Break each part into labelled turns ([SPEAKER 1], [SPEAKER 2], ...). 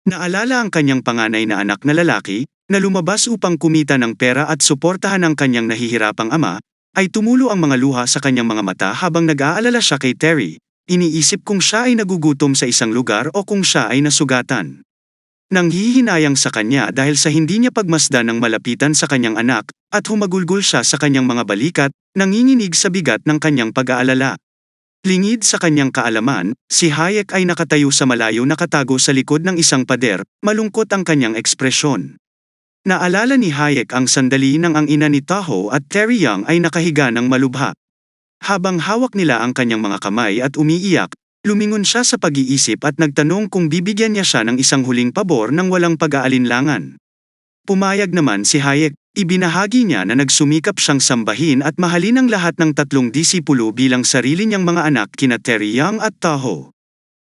[SPEAKER 1] Naalala ang kanyang panganay na anak na lalaki, na lumabas upang kumita ng pera at suportahan ang kanyang nahihirapang ama, ay tumulo ang mga luha sa kanyang mga mata habang nag-aalala siya kay Terry. Iniisip kung siya ay nagugutom sa isang lugar o kung siya ay nasugatan. Nanghihinayang sa kanya dahil sa hindi niya pagmasdan ng malapitan sa kanyang anak, at humagulgol siya sa kanyang mga balikat, nanginginig sa bigat ng kanyang pag-aalala. Lingid sa kanyang kaalaman, si Hayek ay nakatayo sa malayo nakatago sa likod ng isang pader, malungkot ang kanyang ekspresyon. Naalala ni Hayek ang sandali nang ang ina ni Tahoe at Terry Young ay nakahiga ng malubha. Habang hawak nila ang kanyang mga kamay at umiiyak, lumingon siya sa pag-iisip at nagtanong kung bibigyan niya siya ng isang huling pabor nang walang pag-aalinlangan. Pumayag naman si Hayek, ibinahagi niya na nagsumikap siyang sambahin at mahalin ang lahat ng tatlong disipulo bilang sarili niyang mga anak kina Terry Young at Tahoe.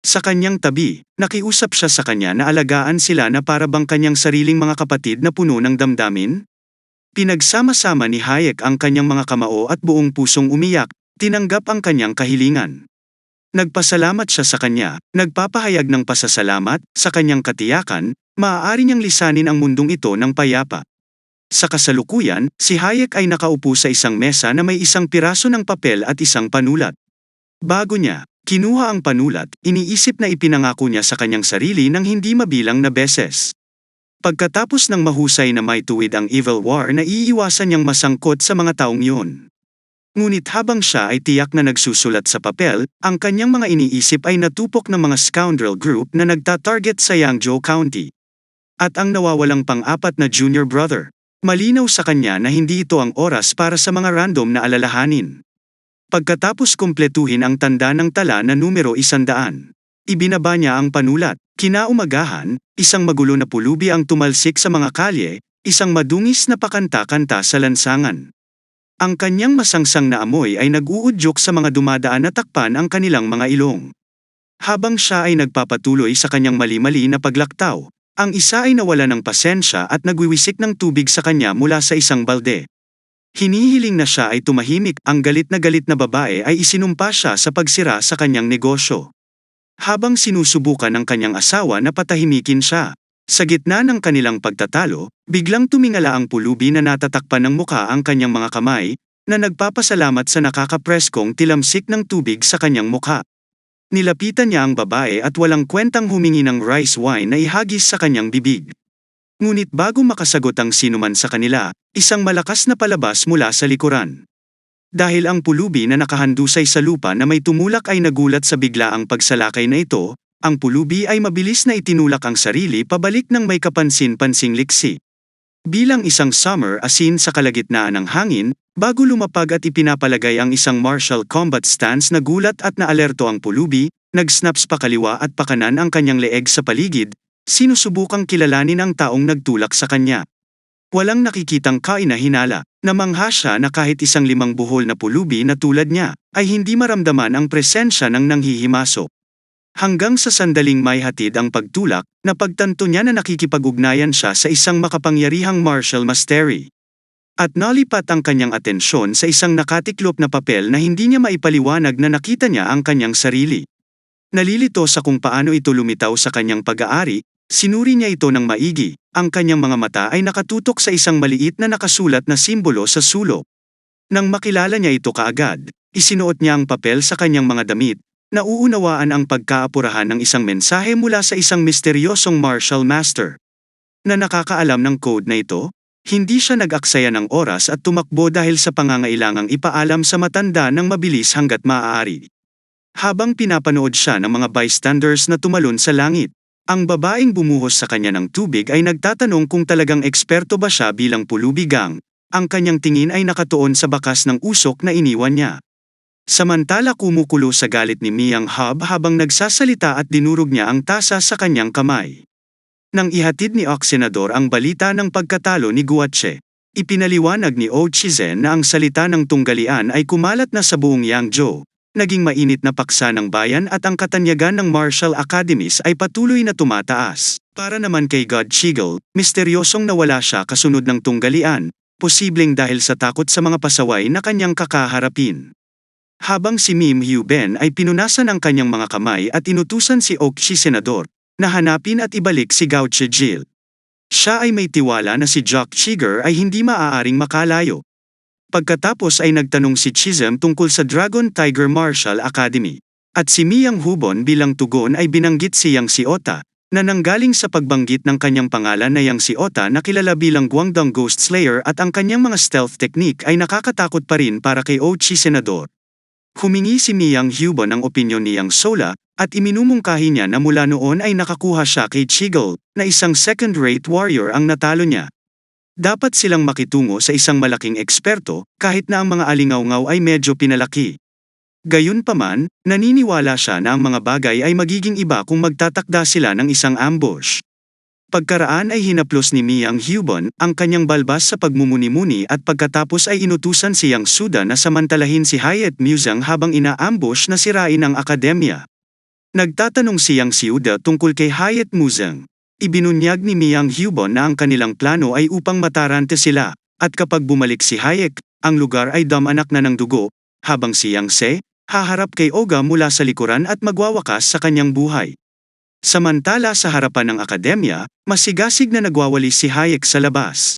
[SPEAKER 1] Sa kanyang tabi, nakiusap siya sa kanya na alagaan sila na para bang kanyang sariling mga kapatid na puno ng damdamin. Pinagsama-sama ni Hayek ang kanyang mga kamao at buong pusong umiyak, tinanggap ang kanyang kahilingan. Nagpasalamat siya sa kanya, nagpapahayag ng pasasalamat, sa kanyang katiyakan, maaari niyang lisanin ang mundong ito ng payapa. Sa kasalukuyan, si Hayek ay nakaupo sa isang mesa na may isang piraso ng papel at isang panulat. Bago niya kinuha ang panulat, iniisip na ipinangako niya sa kanyang sarili ng hindi mabilang na beses. Pagkatapos ng mahusay na maituwid ang Evil War na iiwasan niyang masangkot sa mga taong yun. Ngunit habang siya ay tiyak na nagsusulat sa papel, ang kanyang mga iniisip ay natupok ng mga scoundrel group na nagta-target sa Yangzhou County. At ang nawawalang pang-apat na junior brother. Malinaw sa kanya na hindi ito ang oras para sa mga random na alalahanin. Pagkatapos kumpletuhin ang tanda ng tala na numero 100, ibinaba niya ang panulat. Kinaumagahan, isang magulo na pulubi ang tumalsik sa mga kalye, isang madungis na pakanta-kanta sa lansangan. Ang kanyang masangsang na amoy ay nag-uudyok sa mga dumadaan na takpan ang kanilang mga ilong. Habang siya ay nagpapatuloy sa kanyang mali-mali na paglaktaw, ang isa ay nawala ng pasensya at nagwiwisik ng tubig sa kanya mula sa isang balde. Hinihiling na siya ay tumahimik, ang galit na babae ay isinumpa siya sa pagsira sa kanyang negosyo. Habang sinusubukan ng kanyang asawa na patahimikin siya, sa gitna ng kanilang pagtatalo, biglang tumingala ang pulubi na natatakpan ng muka ang kanyang mga kamay, na nagpapasalamat sa nakakapreskong tilamsik ng tubig sa kanyang mukha. Nilapitan niya ang babae at walang kwentang humingi ng rice wine na ihagis sa kanyang bibig. Ngunit bago makasagot ang sinuman sa kanila, isang malakas na palabas mula sa likuran. Dahil ang pulubi na nakahandusay sa lupa na may tumulak ay nagulat sa biglaang pagsalakay na ito, ang pulubi ay mabilis na itinulak ang sarili pabalik ng may kapansin-pansing liksi. Bilang isang summer asin sa kalagitnaan ng hangin, bago lumapag at ipinapalagay ang isang martial combat stance na gulat at naalerto ang pulubi, nagsnaps pa kaliwa at pakanan ang kanyang leeg sa paligid, sinusubukang kilalanin ang taong nagtulak sa kanya. Walang nakikitang kainahinala, namangha siya na kahit isang 5 buhol na pulubi na tulad niya, ay hindi maramdaman ang presensya ng nanghihimasok. Hanggang sa sandaling may hatid ang pagtulak, napagtanto niya na nakikipag-ugnayan siya sa isang makapangyarihang martial mastery. At nalipat ang kanyang atensyon sa isang nakatiklop na papel na hindi niya maipaliwanag na nakita niya ang kanyang sarili. Nalilito sa kung paano ito lumitaw sa kanyang pag-aari, sinuri niya ito ng maigi, ang kanyang mga mata ay nakatutok sa isang maliit na nakasulat na simbolo sa sulok. Nang makilala niya ito kaagad, isinuot niya ang papel sa kanyang mga damit, nauunawaan ang pagkaapurahan ng isang mensahe mula sa isang misteryosong martial master. Na nakakaalam ng code na ito, hindi siya nag-aksaya ng oras at tumakbo dahil sa pangangailangang ipaalam sa matanda ng mabilis hanggat maaari. Habang pinapanood siya ng mga bystanders na tumalon sa langit, ang babaeng bumuhos sa kanya ng tubig ay nagtatanong kung talagang eksperto ba siya bilang pulubigang, ang kanyang tingin ay nakatuon sa bakas ng usok na iniwan niya. Samantala kumukulo sa galit ni Miyang Hub habang nagsasalita at dinurog niya ang tasa sa kanyang kamay. Nang ihatid ni Senador ang balita ng pagkatalo ni Guatche, ipinaliwanag ni Chizen na ang salita ng tunggalian ay kumalat na sa buong Yangzhou, naging mainit na paksa ng bayan at ang katanyagan ng martial academies ay patuloy na tumataas. Para naman kay God Chigel, misteryosong nawala siya kasunod ng tunggalian, posibleng dahil sa takot sa mga pasaway na kanyang kakaharapin. Habang si Mim Hyu Ben ay pinunasan ang kanyang mga kamay at inutusan si Senador, na hanapin at ibalik si Gao Chijil. Siya ay may tiwala na si Jock Chiger ay hindi maaaring makalayo. Pagkatapos ay nagtanong si Chisholm tungkol sa Dragon Tiger Martial Academy. At si Miyang Hubon bilang tugon ay binanggit si Yang Xiota, na nanggaling sa pagbanggit ng kanyang pangalan na Yang Xiota na kilala bilang Guangdong Ghost Slayer at ang kanyang mga stealth technique ay nakakatakot pa rin para kay Ochi Senador. Humingi si Miyang Hubon ang opinyon ni Yang Sola, at iminumungkahi niya na mula noon ay nakakuha siya kay Chigel, na isang second-rate warrior ang natalo niya. Dapat silang makitungo sa isang malaking eksperto, kahit na ang mga alingaw-ngaw ay medyo pinalaki. Gayunpaman, naniniwala siya na ang mga bagay ay magiging iba kung magtatakda sila ng isang ambush. Pagkaraan ay hinaplos ni Miyang Hubon ang kanyang balbas sa pagmumuni-muni at pagkatapos ay inutusan si Yang Suda na samantalahin si Hayat Muzang habang ina-ambush na sirain ang akademya. Nagtatanong si Yang Suda tungkol kay Hayat Muzang. Ibinunyag ni Miyang Hubon na ang kanilang plano ay upang matarante sila, at kapag bumalik si Hayek, ang lugar ay damanak na ng dugo, habang si Yang Se, haharap kay Oga mula sa likuran at magwawakas sa kanyang buhay. Samantala sa harapan ng akademya, masigasig na nagwawalis si Hayek sa labas.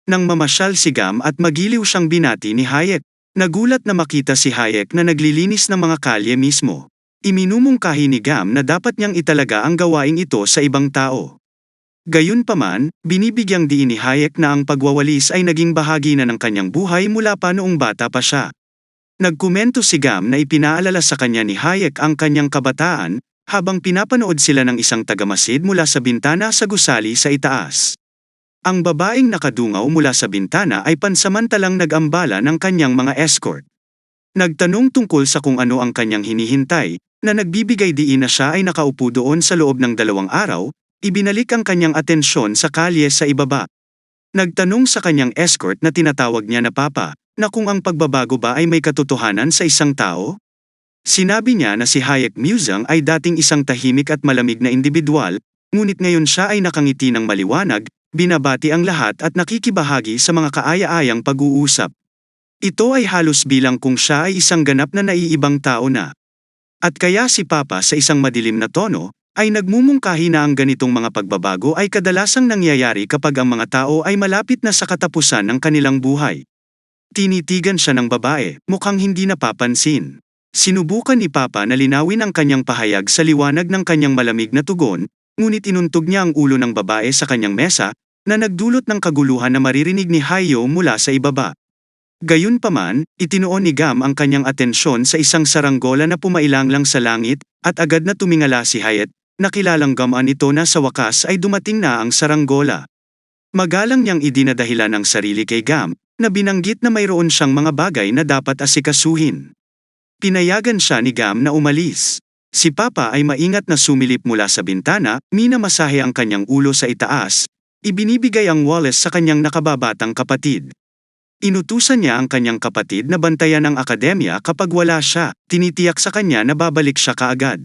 [SPEAKER 1] Nang mamasyal si Gam at magiliw siyang binati ni Hayek, nagulat na makita si Hayek na naglilinis ng mga kalye mismo. Iminumungkahi ni Gam na dapat niyang italaga ang gawaing ito sa ibang tao. Gayunpaman, binibigyang diin ni Hayek na ang pagwawalis ay naging bahagi na ng kanyang buhay mula pa noong bata pa siya. Nagkomento si Gam na ipinaalala sa kanya ni Hayek ang kanyang kabataan, habang pinapanood sila ng isang tagamasid mula sa bintana sa gusali sa itaas. Ang babaeng nakadungaw mula sa bintana ay pansamantalang nag-ambala ng kanyang mga escort. Nagtanong tungkol sa kung ano ang kanyang hinihintay, na nagbibigay diin na siya ay nakaupo doon sa loob ng 2 araw, ibinalik ang kanyang atensyon sa kalye sa ibaba. Nagtanong sa kanyang escort na tinatawag niya na Papa, na kung ang pagbabago ba ay may katotohanan sa isang tao? Sinabi niya na si Hayek Muzang ay dating isang tahimik at malamig na individual, ngunit ngayon siya ay nakangiti ng maliwanag, binabati ang lahat at nakikibahagi sa mga kaaya-ayang pag-uusap. Ito ay halos bilang kung siya ay isang ganap na naiibang tao na. At kaya si Papa sa isang madilim na tono, ay nagmumungkahi na ang ganitong mga pagbabago ay kadalasang nangyayari kapag ang mga tao ay malapit na sa katapusan ng kanilang buhay. Tinitigan siya ng babae, mukhang hindi napapansin. Sinubukan ni Papa na linawin ang kanyang pahayag sa liwanag ng kanyang malamig na tugon, ngunit inuntog niya ang ulo ng babae sa kanyang mesa, na nagdulot ng kaguluhan na maririnig ni Hayo mula sa ibaba. Gayunpaman, itinuon ni Gam ang kanyang atensyon sa isang saranggola na pumailanglang sa langit, at agad na tumingala si Hayat, nakilalang gamaan ito na sa wakas ay dumating na ang saranggola. Magalang niyang idinadahilan ang sarili kay Gam, na binanggit na mayroon siyang mga bagay na dapat asikasuhin. Pinayagan siya ni Gam na umalis. Si Papa ay maingat na sumilip mula sa bintana, minamasahe ang kanyang ulo sa itaas, ibinibigay ang Wallace sa kanyang nakababatang kapatid. Inutusan niya ang kanyang kapatid na bantayan ang akademya kapag wala siya, tinitiyak sa kanya na babalik siya kaagad.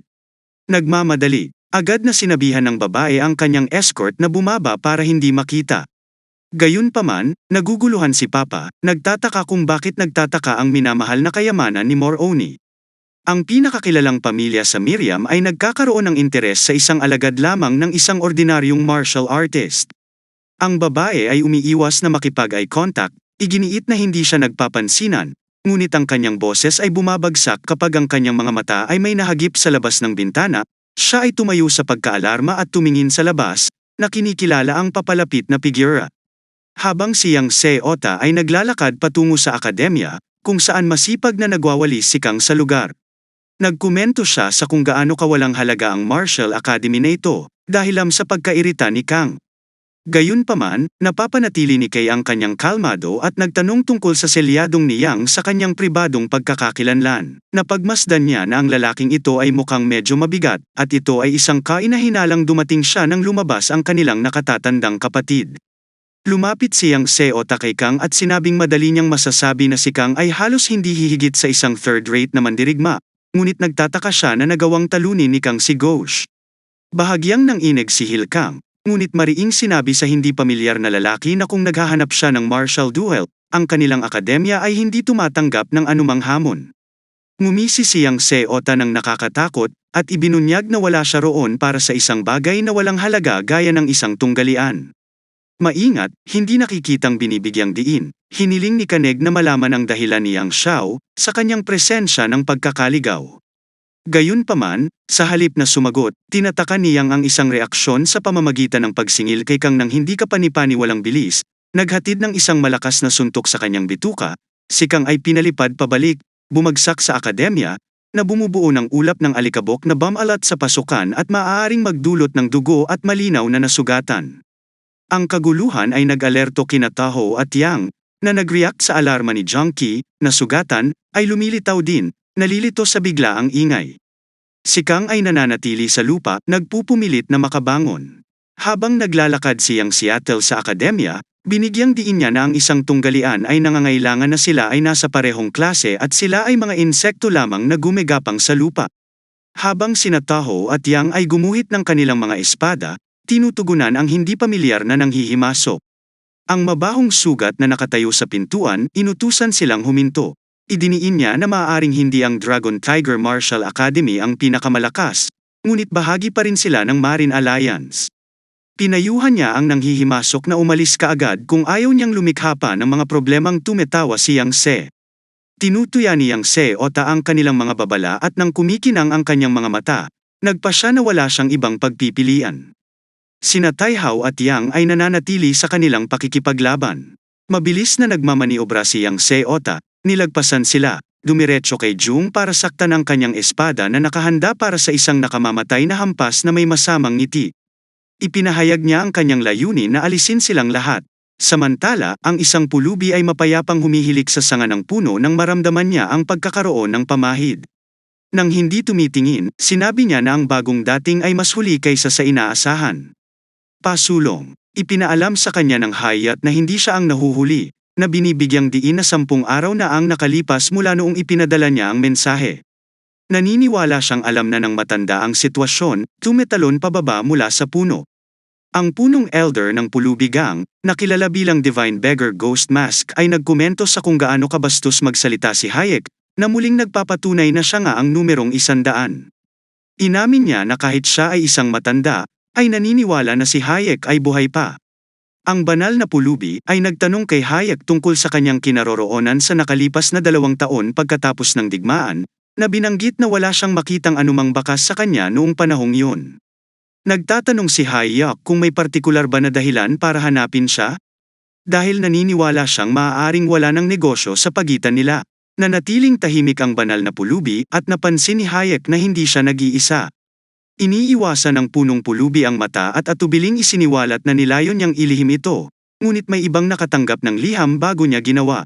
[SPEAKER 1] Nagmamadali, agad na sinabihan ng babae ang kanyang escort na bumaba para hindi makita. Gayunpaman, naguguluhan si Papa, nagtataka kung bakit nagtataka ang minamahal na kayamanan ni Moroni. Ang pinakakilalang pamilya sa Miriam ay nagkakaroon ng interes sa isang alagad lamang ng isang ordinaryong martial artist. Ang babae ay umiiwas na makipag-eye contact, iginiit na hindi siya nagpapansinan, ngunit ang kanyang boses ay bumabagsak kapag ang kanyang mga mata ay may nahagip sa labas ng bintana. Siya ay tumayo sa pagkaalarma at tumingin sa labas, na kinikilala ang papalapit na figura. Habang si Yang Seota ay naglalakad patungo sa akademya, kung saan masipag na nagwawalis si Kang sa lugar. Nagkomento siya sa kung gaano kawalang halaga ang Martial Academy na ito, dahilan sa pagkairita ni Kang. Gayunpaman, napapanatili ni Kay ang kanyang kalmado at nagtanong tungkol sa selyadong ni Yang sa kanyang pribadong pagkakakilanlan. Napagmasdan niya na ang lalaking ito ay mukhang medyo mabigat, at ito ay isang kainahinalang dumating siya nang lumabas ang kanilang nakatatandang kapatid. Lumapit si Yang Seota kay Kang at sinabing madali niyang masasabi na si Kang ay halos hindi hihigit sa isang third-rate na mandirigma, ngunit nagtataka siya na nagawang talunin ni Kang si Ghosh. Bahagyang nanginig si Hil Kang, ngunit mariing sinabi sa hindi pamilyar na lalaki na kung naghahanap siya ng martial duel, ang kanilang akademya ay hindi tumatanggap ng anumang hamon. Ngumisi siyang Seota ng nakakatakot, at ibinunyag na wala siya roon para sa isang bagay na walang halaga gaya ng isang tunggalian. Maingat, hindi nakikitang binibigyang diin. Hiniling ni Kaneg na malaman ang dahilan ni Yang Xiao sa kanyang presensya ng pagkakaligaw. Gayunpaman, sa halip na sumagot, tinataka ni Yang ang isang reaksyon sa pamamagitan ng pagsingil kay Kang ng hindi kapanipaniwalang bilis, naghatid ng isang malakas na suntok sa kanyang bituka. Si Kang ay pinalipad pabalik, bumagsak sa akademya, na bumubuo ng ulap ng alikabok na bumalat sa pasukan at maaaring magdulot ng dugo at malinaw na nasugatan. Ang kaguluhan ay nag-alerto kina Taho at Yang, na nag-react sa alarma ni Jiang Qi, na sugatan, ay lumilitaw din, nalilito sa biglaang ingay. Si Kang ay nananatili sa lupa, nagpupumilit na makabangon. Habang naglalakad siyang Seattle sa akademya, binigyang diin niya na ang isang tunggalian ay nangangailangan na sila ay nasa parehong klase at sila ay mga insekto lamang na gumagapang sa lupa. Habang sina Taho at Yang ay gumuhit ng kanilang mga espada, tinutugunan ang hindi pamilyar na nanghihimasok. Ang mabahong sugat na nakatayo sa pintuan, inutusan silang huminto. Idiniin niya na maaaring hindi ang Dragon Tiger Martial Academy ang pinakamalakas, ngunit bahagi pa rin sila ng Marine Alliance. Pinayuhan niya ang nanghihimasok na umalis kaagad kung ayaw niyang lumikha pa ng mga problemang tumetawa si Yang Se. Tinutuya ni Yang Seota ang kanilang mga babala at nang kumikinang ang kanyang mga mata, nagpa siya na wala siyang ibang pagpipilian. Sina Taihao at Yang ay nananatili sa kanilang pakikipaglaban. Mabilis na nagmamaniobra si Yang Seota, nilagpasan sila, dumiretso kay Jung para saktan ang kanyang espada na nakahanda para sa isang nakamamatay na hampas na may masamang ngiti. Ipinahayag niya ang kanyang layunin na alisin silang lahat. Samantala, ang isang pulubi ay mapayapang humihilik sa sanga ng puno nang maramdaman niya ang pagkakaroon ng pamahid. Nang hindi tumitingin, sinabi niya na ang bagong dating ay mas huli kaysa sa inaasahan. Pasulong. Ipinaalam sa kanya ng Hayat na hindi siya ang nahuhuli, na binibigyang diin na 10 araw na ang nakalipas mula noong ipinadala niya ang mensahe. Naniniwala siyang alam na ng matanda ang sitwasyon, tumetalon pababa mula sa puno. Ang punong elder ng Pulubi Gang, na kilala bilang Divine Beggar Ghost Mask ay nagkomento sa kung gaano kabastos magsalita si Hayek, na muling nagpapatunay na siya nga ang numerong 100. Inamin niya na kahit siya ay isang matanda, ay naniniwala na si Hayek ay buhay pa. Ang banal na pulubi ay nagtanong kay Hayek tungkol sa kanyang kinaroroonan sa nakalipas na 2 taon pagkatapos ng digmaan, na binanggit na wala siyang makitang anumang bakas sa kanya noong panahong yun. Nagtatanong si Hayek kung may partikular ba na dahilan para hanapin siya? Dahil naniniwala siyang maaaring wala ng negosyo sa pagitan nila. Nanatiling tahimik ang banal na pulubi at napansin ni Hayek na hindi siya nag-iisa. Iniiwasan ng punong pulubi ang mata at atubiling isiniwalat na nilayon niyang ilihim ito, ngunit may ibang nakatanggap ng liham bago niya ginawa.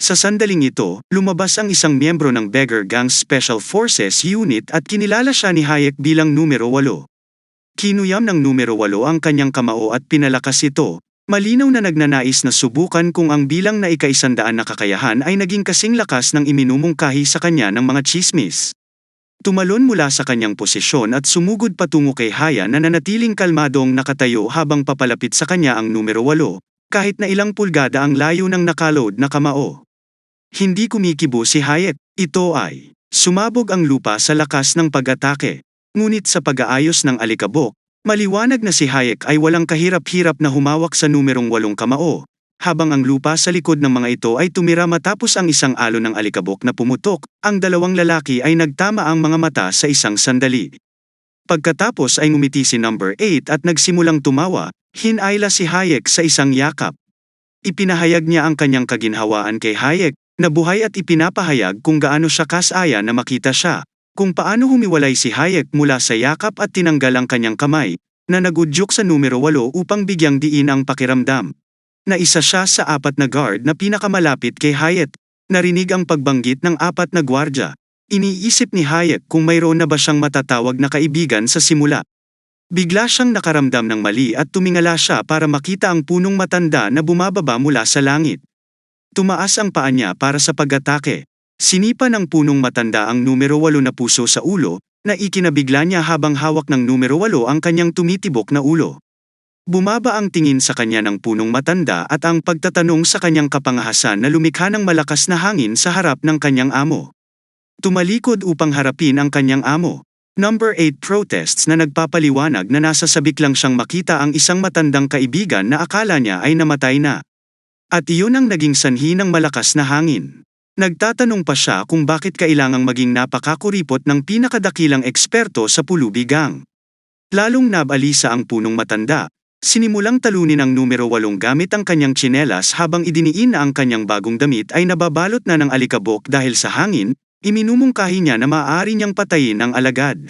[SPEAKER 1] Sa sandaling ito, lumabas ang isang miyembro ng Beggar Gang's Special Forces Unit at kinilala siya ni Hayek bilang numero 8. Kinuyam ng numero 8 ang kanyang kamao at pinalakas ito, malinaw na nagnanais na subukan kung ang bilang na ika-100 na kakayahan ay naging kasing lakas ng iminumungkahi sa kanya ng mga tsismis. Tumalon mula sa kanyang posisyon at sumugod patungo kay Haya na nanatiling kalmadong nakatayo habang papalapit sa kanya ang numero 8, kahit na ilang pulgada ang layo ng nakaload na kamao. Hindi kumikibo si Hayek, ito ay sumabog ang lupa sa lakas ng pag-atake. Ngunit sa pag-aayos ng alikabok, maliwanag na si Hayek ay walang kahirap-hirap na humawak sa numerong 8 kamao, habang ang lupa sa likod ng mga ito ay tumira matapos ang isang alon ng alikabok na pumutok, ang 2 lalaki ay nagtama ang mga mata sa isang sandali. Pagkatapos ay ngumiti si number 8 at nagsimulang tumawa, hinayla si Hayek sa isang yakap. Ipinahayag niya ang kanyang kaginhawaan kay Hayek, na buhay at ipinapahayag kung gaano siya kasaya na makita siya, kung paano humiwalay si Hayek mula sa yakap at tinanggal ang kanyang kamay, na nagudyok sa numero 8 upang bigyang diin ang pakiramdam. Na isa siya sa 4 na guard na pinakamalapit kay Hayek. Narinig ang pagbanggit ng 4 na gwardya. Iniisip ni Hayek kung mayroon na ba siyang matatawag na kaibigan sa simula. Bigla siyang nakaramdam ng mali at tumingala siya para makita ang punong matanda na bumababa mula sa langit. Tumaas ang paa niya para sa pag-atake. Sinipa ng punong matanda ang numero 8 na puso sa ulo, na ikinabigla niya habang hawak ng numero 8 ang kanyang tumitibok na ulo. Bumaba ang tingin sa kanya ng punong matanda at ang pagtatanong sa kanyang kapangahasan na lumikha ng malakas na hangin sa harap ng kanyang amo. Tumalikod upang harapin ang kanyang amo. Number 8 protests na nagpapaliwanag na nasa sabik lang siyang makita ang isang matandang kaibigan na akala niya ay namatay na. At iyon ang naging sanhi ng malakas na hangin. Nagtatanong pa siya kung bakit kailangang maging napakakuripot ng pinakadakilang eksperto sa pulubi gang. Lalong nabalisa ang punong matanda. Sinimulang talunin ang numero 8 gamit ang kanyang tsinelas habang idiniin na ang kanyang bagong damit ay nababalot na ng alikabok dahil sa hangin, iminumungkahi niya na maaari niyang patayin ang alagad.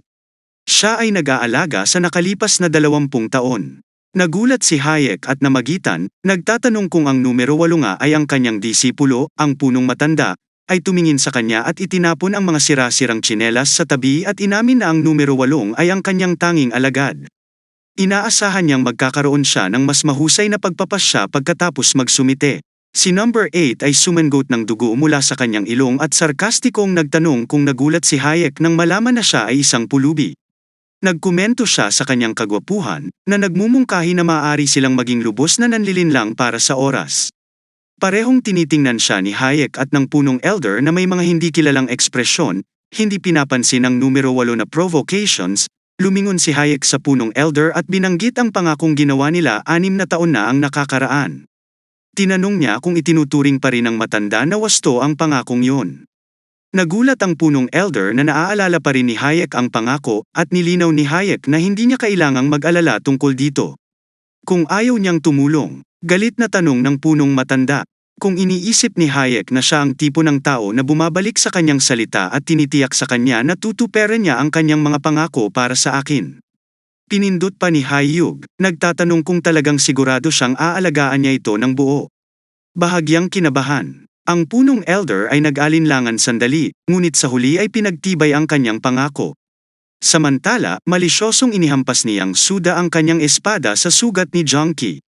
[SPEAKER 1] Siya ay nag-aalaga sa nakalipas na 20 taon. Nagulat si Hayek at namagitan, nagtatanong kung ang numero 8 nga ay ang kanyang disipulo, ang punong matanda, ay tumingin sa kanya at itinapon ang mga sira-sirang tsinelas sa tabi at inamin na ang numero 8 ay ang kanyang tanging alagad. Inaasahan niyang magkakaroon siya ng mas mahusay na pagpapasya pagkatapos magsumite. Si number 8 ay sumangot ng dugo mula sa kanyang ilong at sarkastikong nagtanong kung nagulat si Hayek nang malaman na siya ay isang pulubi. Nagkomento siya sa kanyang kagwapuhan, na nagmumungkahi na maaari silang maging lubos na nanlilinlang para sa oras. Parehong tinitingnan siya ni Hayek at ng punong elder na may mga hindi kilalang ekspresyon, hindi pinapansin ang numero 8 na provocations. Lumingon si Hayek sa punong elder at binanggit ang pangakong ginawa nila 6 na taon na ang nakakaraan. Tinanong niya kung itinuturing pa rin ng matanda na wasto ang pangakong yun. Nagulat ang punong elder na naaalala pa rin ni Hayek ang pangako at nilinaw ni Hayek na hindi niya kailangang mag-alala tungkol dito. Kung ayaw niyang tumulong, galit na tanong ng punong matanda. Kung iniisip ni Hayek na siya ang tipo ng tao na bumabalik sa kanyang salita at tinitiyak sa kanya na tutuperan niya ang kanyang mga pangako para sa akin. Pinindot pa ni Hayug, nagtatanong kung talagang sigurado siyang aalagaan niya ito ng buo. Bahagyang kinabahan. Ang punong elder ay nag-alinlangan sandali, ngunit sa huli ay pinagtibay ang kanyang pangako. Samantala, malisyosong inihampas niyang Suda ang kanyang espada sa sugat ni Jonky.